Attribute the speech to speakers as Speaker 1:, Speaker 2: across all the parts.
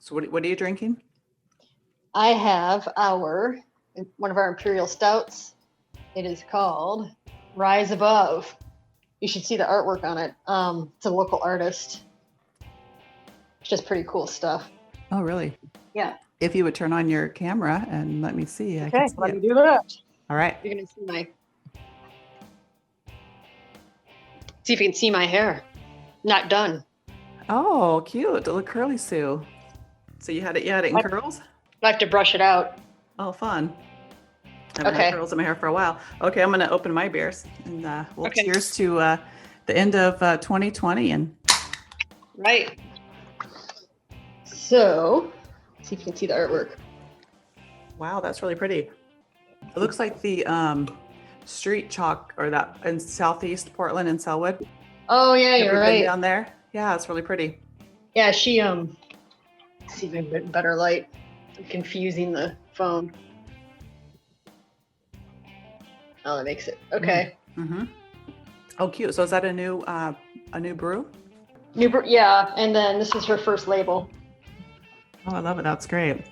Speaker 1: So what are you drinking?
Speaker 2: I have one of our Imperial Stouts. It is called Rise Above. You should see the artwork on it. It's a local artist. It's just pretty cool stuff.
Speaker 1: Oh, really?
Speaker 2: Yeah.
Speaker 1: If you would turn on your camera and let me see, I can
Speaker 2: Okay,
Speaker 1: see
Speaker 2: let
Speaker 1: it.
Speaker 2: me do that.
Speaker 1: All right.
Speaker 2: You're gonna see if you can see my hair. Not done.
Speaker 1: Oh, cute. It look curly, Sue. So you had it in curls?
Speaker 2: I have to brush it out.
Speaker 1: Oh, fun. I haven't had curls in my hair for a while. Okay, I'm going to open my beers. And we'll cheers to the end of 2020. And
Speaker 2: right. So, see if you can see the artwork.
Speaker 1: Wow, that's really pretty. It looks like the street chalk or that in Southeast Portland and Selwood.
Speaker 2: Oh yeah, you're right.
Speaker 1: Down there. Yeah, it's really pretty.
Speaker 2: Yeah, she see if I can get better light. I'm confusing the phone. Oh, that makes it okay.
Speaker 1: Mm-hmm. Oh, cute. So is that a new brew?
Speaker 2: New brew, yeah. And then this is her first label.
Speaker 1: Oh, I love it. That's great.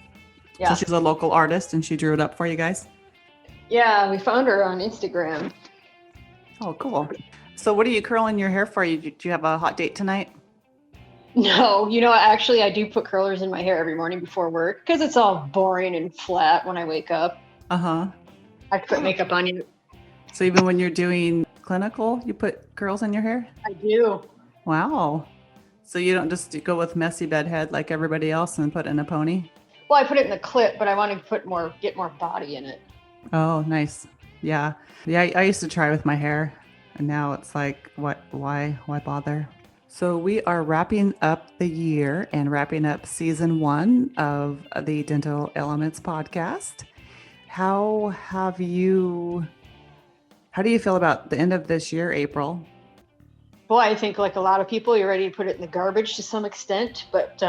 Speaker 2: Yeah.
Speaker 1: So she's a local artist and she drew it up for you guys?
Speaker 2: Yeah, we found her on Instagram.
Speaker 1: Oh, cool. So what are you curling your hair for? Do you have a hot date tonight?
Speaker 2: No, actually I do put curlers in my hair every morning before work because it's all boring and flat when I wake up.
Speaker 1: Uh-huh.
Speaker 2: I have to put makeup on you.
Speaker 1: So even when you're doing clinical, you put curls in your hair?
Speaker 2: I do.
Speaker 1: Wow. So you don't just go with messy bedhead like everybody else and put in a pony?
Speaker 2: Well, I put it in the clip, but I want to get more body in it.
Speaker 1: Oh, nice. Yeah. Yeah, I used to try with my hair and now it's like, why bother? So we are wrapping up the year and wrapping up season 1 of the Dental Elements podcast. How do you feel about the end of this year, April?
Speaker 2: Well, I think like a lot of people, you're ready to put it in the garbage to some extent, but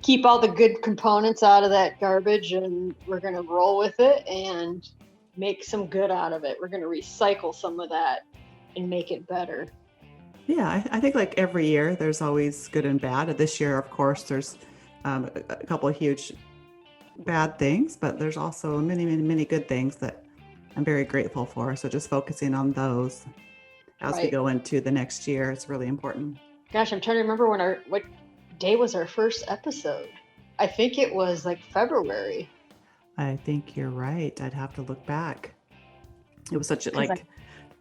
Speaker 2: keep all the good components out of that garbage and we're going to roll with it and make some good out of it. We're going to recycle some of that and make it better.
Speaker 1: Yeah, I think like every year there's always good and bad. This year, of course, there's a couple of huge bad things, but there's also many good things that I'm very grateful for. So just focusing on those as we go into the next year, it's really important.
Speaker 2: Gosh, I'm trying to remember what day was our first episode. I think it was like February.
Speaker 1: I think you're right. I'd have to look back. It was such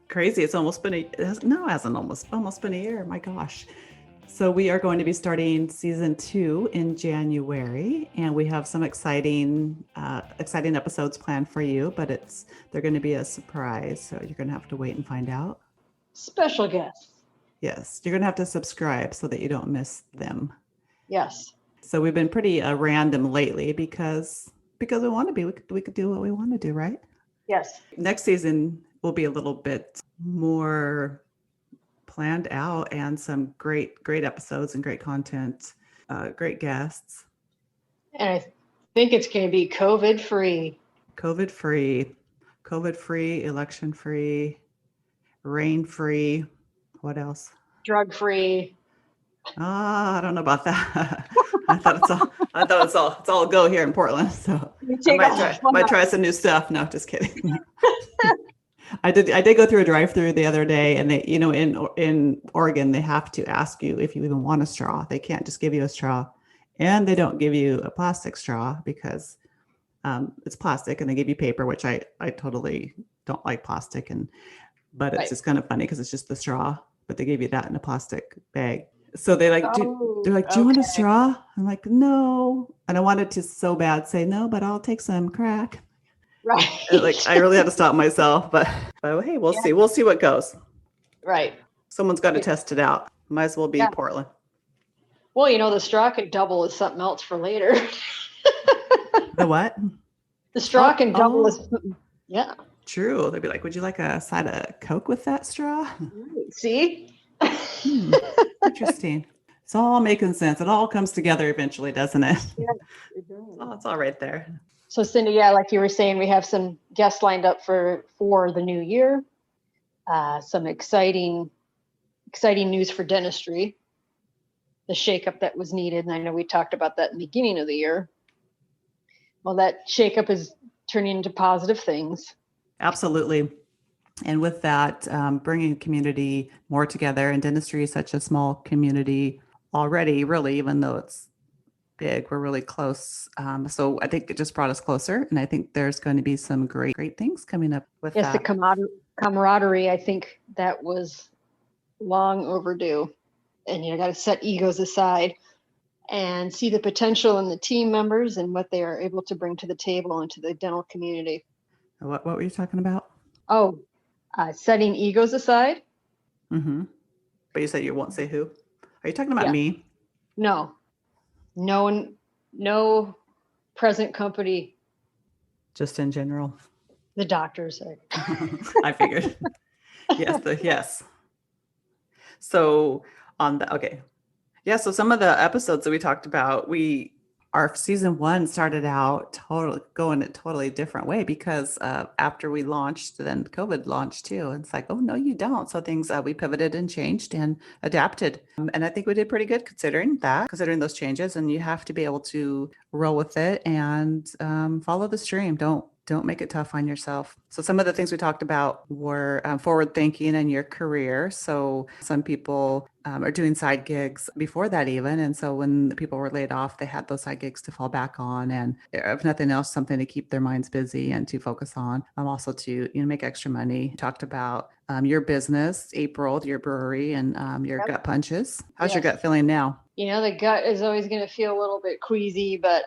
Speaker 1: crazy. It's almost been it hasn't almost been a year. My gosh. So we are going to be starting season 2 in January, and we have some exciting episodes planned for you, but they're going to be a surprise. So you're going to have to wait and find out.
Speaker 2: Special guests.
Speaker 1: Yes. You're going to have to subscribe so that you don't miss them.
Speaker 2: Yes.
Speaker 1: So we've been pretty random lately because we want to be, we could do what we want to do, right?
Speaker 2: Yes.
Speaker 1: Next season will be a little bit more planned out and some great episodes and great content, great guests.
Speaker 2: And I think it's going to be COVID free,
Speaker 1: election free, rain free. What else?
Speaker 2: Drug free.
Speaker 1: I don't know about that. I thought it's all go here in Portland. So I might try some new stuff. No, just kidding. I did go through a drive-through the other day, and they, in Oregon, they have to ask you if you even want a straw. They can't just give you a straw, and they don't give you a plastic straw because it's plastic, and they give you paper, which I totally don't like plastic, but it's just kind of funny because it's just the straw, but they gave you that in a plastic bag. So they're like, do you want a straw? I'm like, no. And I wanted to so bad say no, but I'll take some crack.
Speaker 2: Right.
Speaker 1: I really had to stop myself, but hey, we'll see. We'll see what goes.
Speaker 2: Right.
Speaker 1: Someone's got to test it out. Might as well be Portland.
Speaker 2: Well, the straw could double as something else for later.
Speaker 1: The what?
Speaker 2: The straw can double as something. Yeah.
Speaker 1: True. They'd be like, would you like a side of Coke with that straw?
Speaker 2: See?
Speaker 1: Interesting. It's all making sense. It all comes together eventually, doesn't it?
Speaker 2: Yeah, it does.
Speaker 1: Oh, it's all right there.
Speaker 2: So Cindy, like you were saying, we have some guests lined up for the new year. Some exciting news for dentistry. the shakeup that was needed. And I know we talked about that in the beginning of the year. Well, that shakeup is turning into positive things.
Speaker 1: Absolutely. And with that, bringing community more together, and dentistry is such a small community already, really, even though it's big, we're really close. So I think it just brought us closer. And I think there's going to be some great things coming up with
Speaker 2: that. Yes, the camaraderie, I think that was long overdue. And you got to set egos aside and see the potential in the team members and what they are able to bring to the table and to the dental community.
Speaker 1: What were you talking about?
Speaker 2: Oh, setting egos aside.
Speaker 1: Mm-hmm. But you said you won't say who. Are you talking about me?
Speaker 2: No present company.
Speaker 1: Just in general.
Speaker 2: The doctors.
Speaker 1: I figured. Yes. So so some of the episodes that we talked about, our season 1 started out going a totally different way because after we launched, then COVID launched too. And it's like, oh no, you don't. So things we pivoted and changed and adapted, and I think we did pretty good considering those changes. And you have to be able to roll with it and follow the stream. Don't make it tough on yourself. So some of the things we talked about were forward thinking in your career. So some people are doing side gigs before that even. And so when the people were laid off, they had those side gigs to fall back on. And if nothing else, something to keep their minds busy and to focus on. Also to make extra money. Talked about your business, April, your brewery, and your gut punches. How's your gut feeling now?
Speaker 2: The gut is always going to feel a little bit queasy, but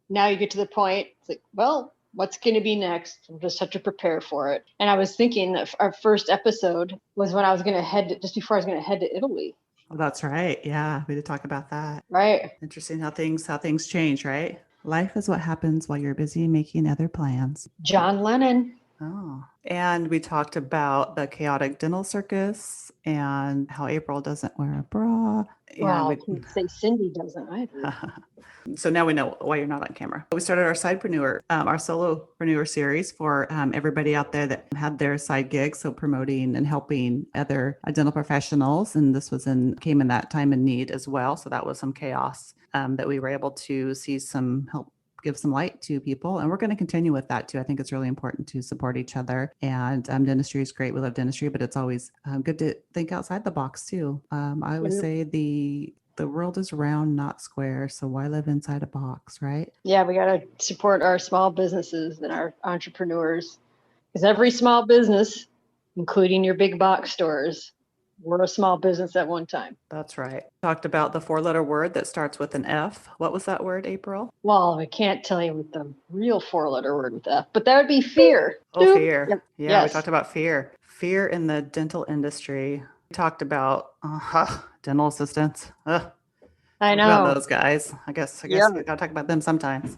Speaker 2: now you get to the point, it's like, well, what's going to be next? We'll just have to prepare for it. And I was thinking that our first episode was when I was going to just before I was going to head to Italy.
Speaker 1: Oh, that's right. Yeah, we did talk about that.
Speaker 2: Right.
Speaker 1: Interesting how things change, right? Life is what happens while you're busy making other plans.
Speaker 2: John Lennon.
Speaker 1: Oh, and we talked about the chaotic dental circus and how April doesn't wear a bra.
Speaker 2: Well, I can't say Cindy doesn't either.
Speaker 1: So now we know why you're not on camera. We started our sidepreneur, our solopreneur series for everybody out there that had their side gigs. So promoting and helping other dental professionals. And this came in that time of need as well. So that was some chaos that we were able to see some help, give some light to people. And we're going to continue with that too. I think it's really important to support each other. And dentistry is great. We love dentistry, but it's always good to think outside the box too. I would say the world is round, not square. So why live inside a box, right?
Speaker 2: Yeah, we got to support our small businesses and our entrepreneurs, because every small business, including your big box stores, we're a small business at one time.
Speaker 1: That's right. Talked about the 4-letter word that starts with an F. What was that word, April?
Speaker 2: Well, I can't tell you what the real 4-letter word with F, but that would be fear.
Speaker 1: Oh, fear. Yep. Yeah,
Speaker 2: yes.
Speaker 1: We talked about fear. Fear in the dental industry. We talked about dental assistants.
Speaker 2: I know.
Speaker 1: About those guys. I guess we gotta talk about them sometimes.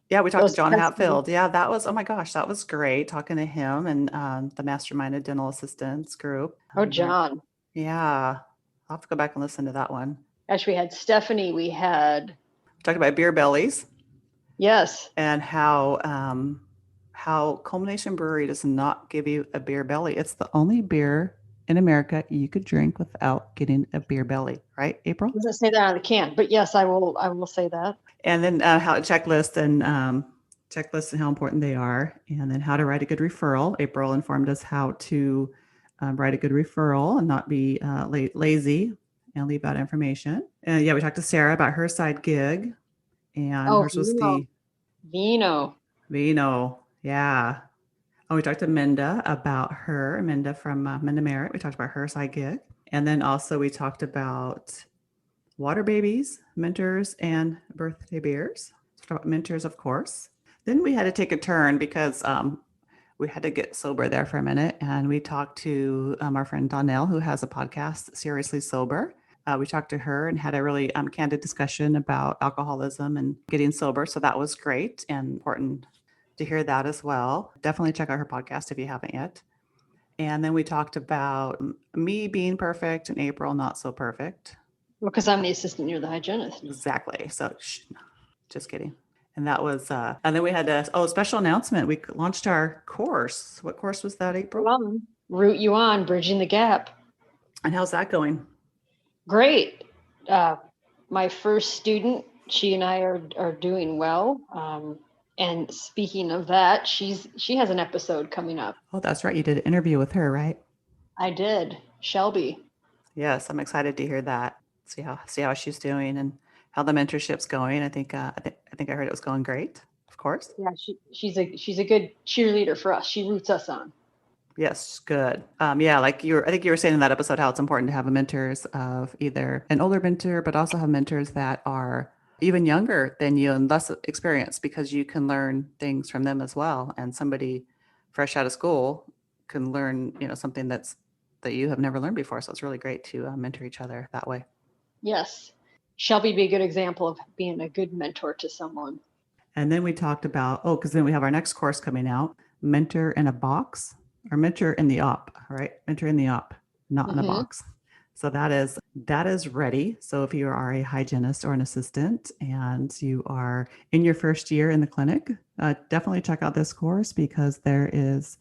Speaker 1: Yeah, we talked to John Hatfield. Yeah, that was, oh my gosh, that was great talking to him and the Masterminded Dental Assistants group.
Speaker 2: Oh, John.
Speaker 1: Yeah, I'll have to go back and listen to that one.
Speaker 2: Actually, we had Stephanie. We
Speaker 1: talked about beer bellies.
Speaker 2: Yes.
Speaker 1: And how Culmination Brewery does not give you a beer belly. It's the only beer in America you could drink without getting a beer belly, right, April?
Speaker 2: It doesn't say that on the can, but yes, I will say that.
Speaker 1: And then how checklists and how important they are, and then how to write a good referral. April informed us how to write a good referral and not be lazy and leave out information. And we talked to Sarah about her side gig, and hers was the
Speaker 2: Vino.
Speaker 1: Yeah. Oh, we talked to Minda from Minda Merritt. We talked about her side gig. And then also we talked about water babies, mentors, and birthday beers. Talked about mentors, of course. Then we had to take a turn because we had to get sober there for a minute. And we talked to our friend Donnell, who has a podcast, Seriously Sober. We talked to her and had a really candid discussion about alcoholism and getting sober. So that was great and important to hear that as well. Definitely check out her podcast if you haven't yet. And then we talked about me being perfect and April not so perfect.
Speaker 2: Well, because I'm the assistant, you're the hygienist.
Speaker 1: Exactly. So just kidding. And that was, and then we had a special announcement. We launched our course. What course was that, April?
Speaker 2: Root You On, Bridging the Gap.
Speaker 1: And how's that going?
Speaker 2: Great. My first student, she and I are doing well. And speaking of that, she has an episode coming up.
Speaker 1: Oh, that's right. You did an interview with her, right?
Speaker 2: I did. Shelby.
Speaker 1: Yes, I'm excited to hear that. See how she's doing and how the mentorship's going. I think I heard it was going great. Of course.
Speaker 2: Yeah, she's a good cheerleader for us. She roots us on.
Speaker 1: Yes, good. Yeah, I think you were saying in that episode how it's important to have mentors of either an older mentor, but also have mentors that are even younger than you and less experienced because you can learn things from them as well. And somebody fresh out of school can learn, something that you have never learned before. So it's really great to mentor each other that way.
Speaker 2: Yes. Shelby be a good example of being a good mentor to someone.
Speaker 1: And then we talked about, because then we have our next course coming out, mentor in a box or mentor in the op, right? Mentor in the op, not in a box. So that is ready. So if you are a hygienist or an assistant and you are in your first year in the clinic, definitely check out this course because there is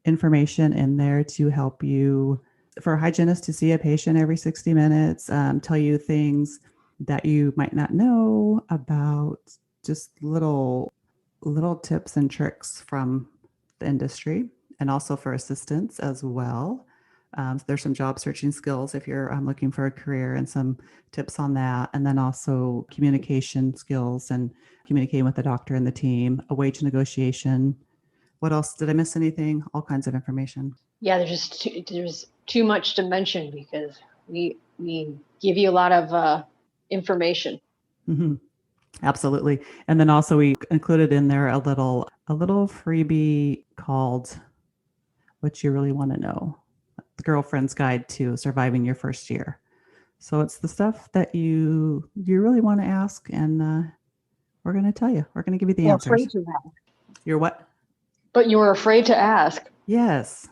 Speaker 1: information in there to help you for a hygienist to see a patient every 60 minutes, tell you things that you might not know about just little tips and tricks from the industry and also for assistants as well. There's some job searching skills if you're looking for a career and some tips on that. And then also communication skills and communicating with the doctor and the team, a wage negotiation. What else? Did I miss anything? All kinds of information.
Speaker 2: Yeah, there's too much to mention because we give you a lot of information.
Speaker 1: Mm-hmm. Absolutely. And then also we included in there a little freebie called What You Really Want to Know, the girlfriend's guide to surviving your first year. So it's the stuff that you really want to ask, and we're going to tell you. We're going to give you the answers.
Speaker 2: Afraid to ask.
Speaker 1: You're what?
Speaker 2: But you were afraid to ask.
Speaker 1: Yes,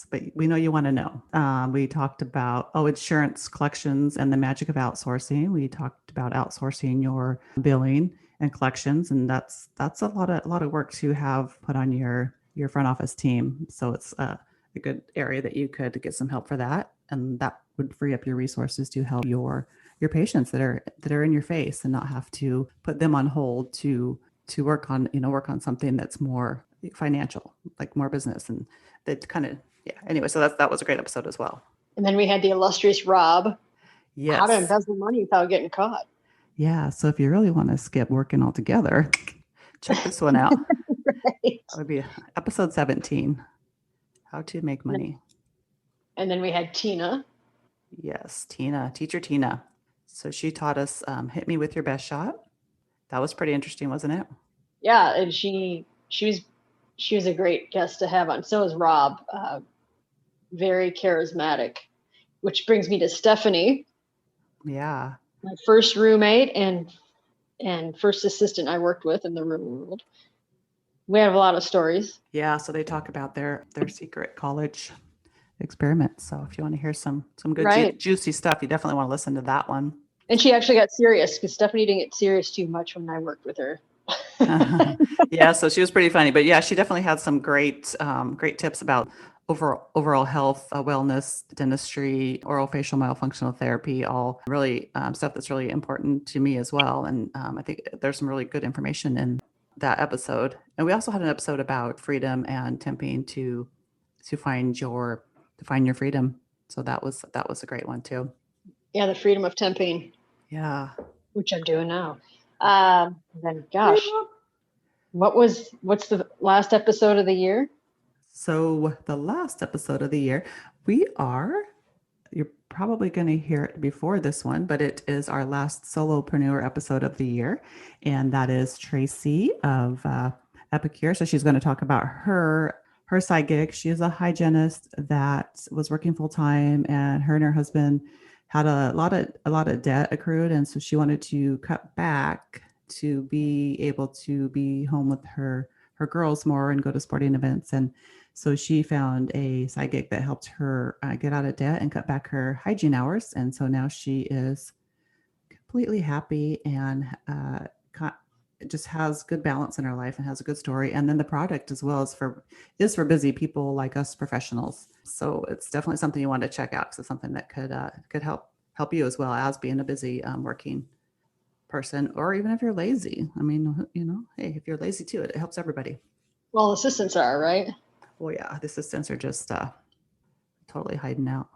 Speaker 1: but we know you want to know. We talked about insurance collections and the magic of outsourcing. We talked about outsourcing your billing and collections, and that's a lot of work to have put on your front office team. So it's a good area that you could get some help for that, and that would free up your resources to help your patients that are in your face and not have to put them on hold to work on something that's more financial, like more business, and that kind of anyway, so that was a great episode as well.
Speaker 2: And then we had the illustrious Rob.
Speaker 1: Yes.
Speaker 2: How to embezzle money without getting caught.
Speaker 1: Yeah, so if you really want to skip working altogether, check this one out. Right. That would be episode 17, how to make money.
Speaker 2: And then we had Tina.
Speaker 1: Yes, teacher Tina. So she taught us hit me with your best shot. That was pretty interesting, wasn't it?
Speaker 2: Yeah, and she was a great guest to have on. So is Rob, very charismatic, which brings me to Stephanie.
Speaker 1: Yeah.
Speaker 2: My first roommate and first assistant I worked with in the real world. We have a lot of stories.
Speaker 1: Yeah, so they talk about their secret college experiments. So if you want to hear some good juicy stuff, you definitely want to listen to that one.
Speaker 2: And she actually got serious because Stephanie didn't get serious too much when I worked with her.
Speaker 1: Yeah, so she was pretty funny, but yeah, she definitely had some great tips about overall health, wellness, dentistry, oral-facial myofunctional therapy, all really stuff that's really important to me as well. And I think there's some really good information in that episode. And we also had an episode about freedom and temping to find your freedom. So that was a great one too.
Speaker 2: Yeah, the freedom of temping.
Speaker 1: Yeah,
Speaker 2: which I'm doing now. Then, gosh, what's the last episode of the year?
Speaker 1: So the last episode of the year, you're probably going to hear it before this one, but it is our last solopreneur episode of the year. And that is Tracy of Epicure. So she's going to talk about her side gig. She is a hygienist that was working full time, and her husband had a lot of debt accrued. And so she wanted to cut back to be able to be home with her girls more and go to sporting events. And so she found a side gig that helped her get out of debt and cut back her hygiene hours. And so now she is completely happy and just has good balance in her life and has a good story. And then the product as well is for busy people like us professionals. So it's definitely something you want to check out because it's something that could help help you as well as being a busy working person, or even if you're lazy. I mean, hey, if you're lazy too, it helps everybody.
Speaker 2: Well, assistants are, right?
Speaker 1: Well, yeah, the assistants are just totally hiding out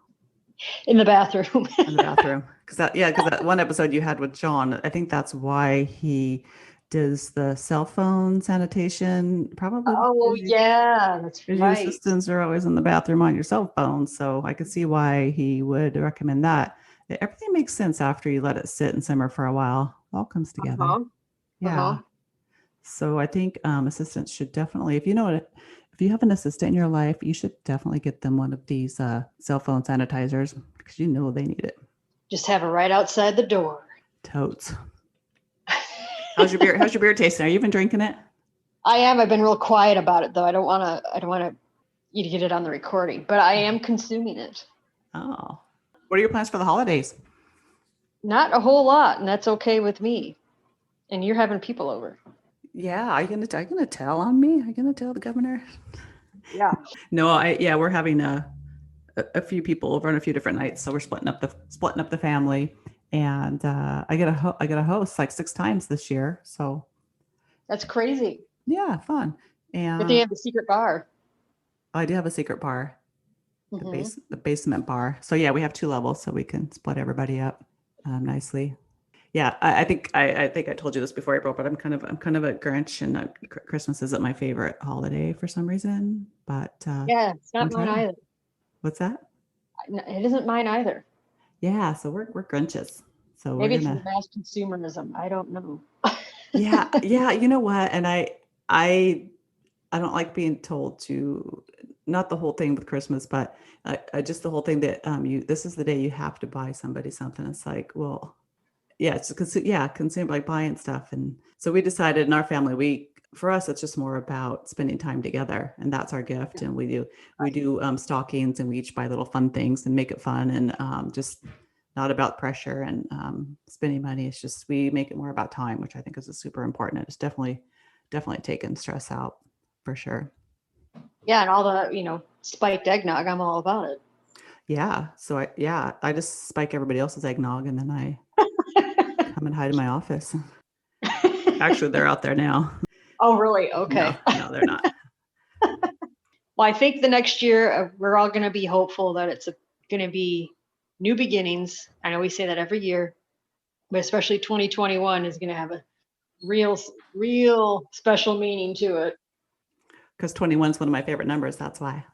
Speaker 2: in the bathroom.
Speaker 1: In the bathroom, because that one episode you had with John, I think that's why he does the cell phone sanitation. Probably.
Speaker 2: Oh yeah, that's
Speaker 1: right. Your assistants are always in the bathroom on your cell phone, so I could see why he would recommend that. Everything makes sense after you let it sit and simmer for a while. It all comes together. Yeah. So I think assistants should definitely, if you have an assistant in your life, you should definitely get them one of these cell phone sanitizers, because they need it.
Speaker 2: Just have it right outside the door.
Speaker 1: Totes. How's your beer tasting? Are you even drinking it?
Speaker 2: I am. I've been real quiet about it though. I don't want you to get it on the recording, but I am consuming it.
Speaker 1: Oh. What are your plans for the holidays?
Speaker 2: Not a whole lot, and that's okay with me. And you're having people over.
Speaker 1: Yeah, are you gonna tell on me? Are you gonna tell the governor?
Speaker 2: Yeah.
Speaker 1: No, we're having a few people over on a few different nights, so we're splitting up the family, and I get a host like 6 times this year, so
Speaker 2: that's crazy.
Speaker 1: Yeah, fun. And
Speaker 2: but they have a secret bar.
Speaker 1: I do have a secret bar, the basement bar. So yeah, we have 2 levels, so we can split everybody up nicely. Yeah, I think I told you this before, April, but I'm kind of a Grinch, and Christmas isn't my favorite holiday for some reason. But
Speaker 2: yeah, it's not mine either.
Speaker 1: What's that?
Speaker 2: It isn't mine either.
Speaker 1: Yeah, so we're Grinches. So
Speaker 2: maybe it's mass consumerism. I don't know.
Speaker 1: yeah, you know what? And I don't like being told to, not the whole thing with Christmas, but just the whole thing that this is the day you have to buy somebody something. It's like, well. Yeah, it's consume like buying stuff. And so we decided in our family, for us, it's just more about spending time together, and that's our gift. And we do stockings, and we each buy little fun things and make it fun, and just not about pressure and spending money. It's just, we make it more about time, which I think is super important. It's definitely taken stress out for sure. Yeah.
Speaker 2: And all the, spiked eggnog, I'm all about it.
Speaker 1: Yeah. So I just spike everybody else's eggnog, and then I come and hide in my office. Actually, they're out there now.
Speaker 2: Oh, really? Okay.
Speaker 1: No, they're not.
Speaker 2: Well, I think the next year we're all going to be hopeful that it's going to be new beginnings. I know we say that every year, but especially 2021 is going to have a real special meaning to it.
Speaker 1: Because 21 is one of my favorite numbers. That's why.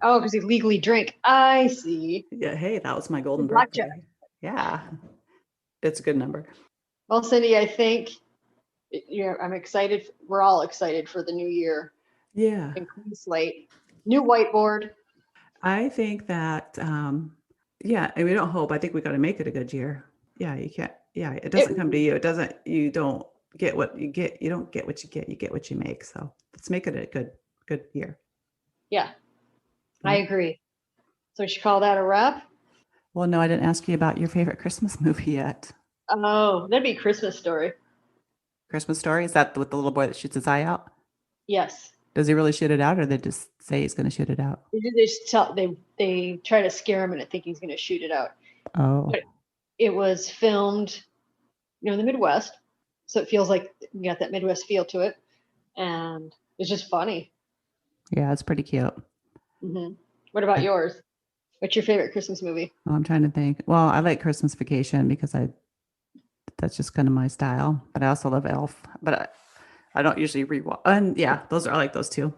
Speaker 2: Oh, because you legally drink. I see.
Speaker 1: Yeah. Hey, that was my golden birthday. Yeah. It's a good number.
Speaker 2: Well, Cindy, I think I'm excited. We're all excited for the new year.
Speaker 1: Yeah.
Speaker 2: And clean slate, new whiteboard.
Speaker 1: I think that, and we don't hope. I think we got to make it a good year. Yeah, you can't. Yeah, it doesn't come to you. It doesn't. You don't get what you get. You don't get what you get. You get what you make. So let's make it a good year.
Speaker 2: Yeah, I agree. So we should call that a wrap.
Speaker 1: Well, no, I didn't ask you about your favorite Christmas movie yet.
Speaker 2: Oh, that'd be Christmas Story.
Speaker 1: Christmas Story? Is that with the little boy that shoots his eye out?
Speaker 2: Yes.
Speaker 1: Does he really shoot it out, or they just say he's going to shoot it out?
Speaker 2: They try to scare him into thinking he's going to shoot it out.
Speaker 1: Oh.
Speaker 2: But it was filmed, in the Midwest, so it feels like you got that Midwest feel to it, and it's just funny.
Speaker 1: Yeah, it's pretty cute.
Speaker 2: Mm-hmm. What about yours? What's your favorite Christmas movie?
Speaker 1: Oh, I'm trying to think. Well, I like Christmas Vacation because that's just kind of my style. But I also love Elf. But I don't usually rewatch. And yeah, I like those 2.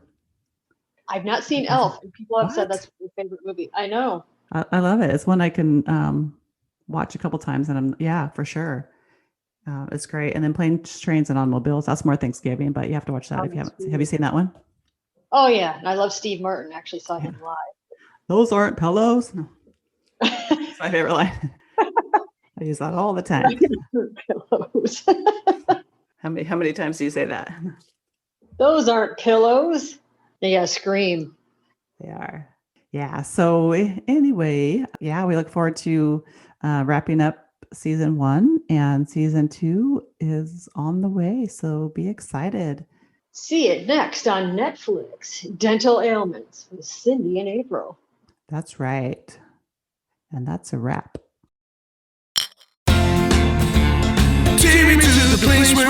Speaker 2: I've not seen Elf, and people have said that's my favorite movie. I know.
Speaker 1: I love it. It's one I can watch a couple times, and for sure. It's great. And then Planes, Trains, and Automobiles. That's more Thanksgiving, but you have to watch that if you haven't. Have you seen that one?
Speaker 2: Oh yeah, and I love Steve Martin. Actually saw him live.
Speaker 1: Those aren't pillows. No. That's my favorite line. I use that all the time.
Speaker 2: Pillows.
Speaker 1: How many times do you say that?
Speaker 2: Those aren't pillows. They gotta scream.
Speaker 1: They are. Yeah. So anyway, we look forward to wrapping up season 1, and season 2 is on the way. So be excited.
Speaker 2: See it next on Netflix. Dental Ailments with Cindy and April.
Speaker 1: That's right. And that's a wrap.
Speaker 3: take me to the place where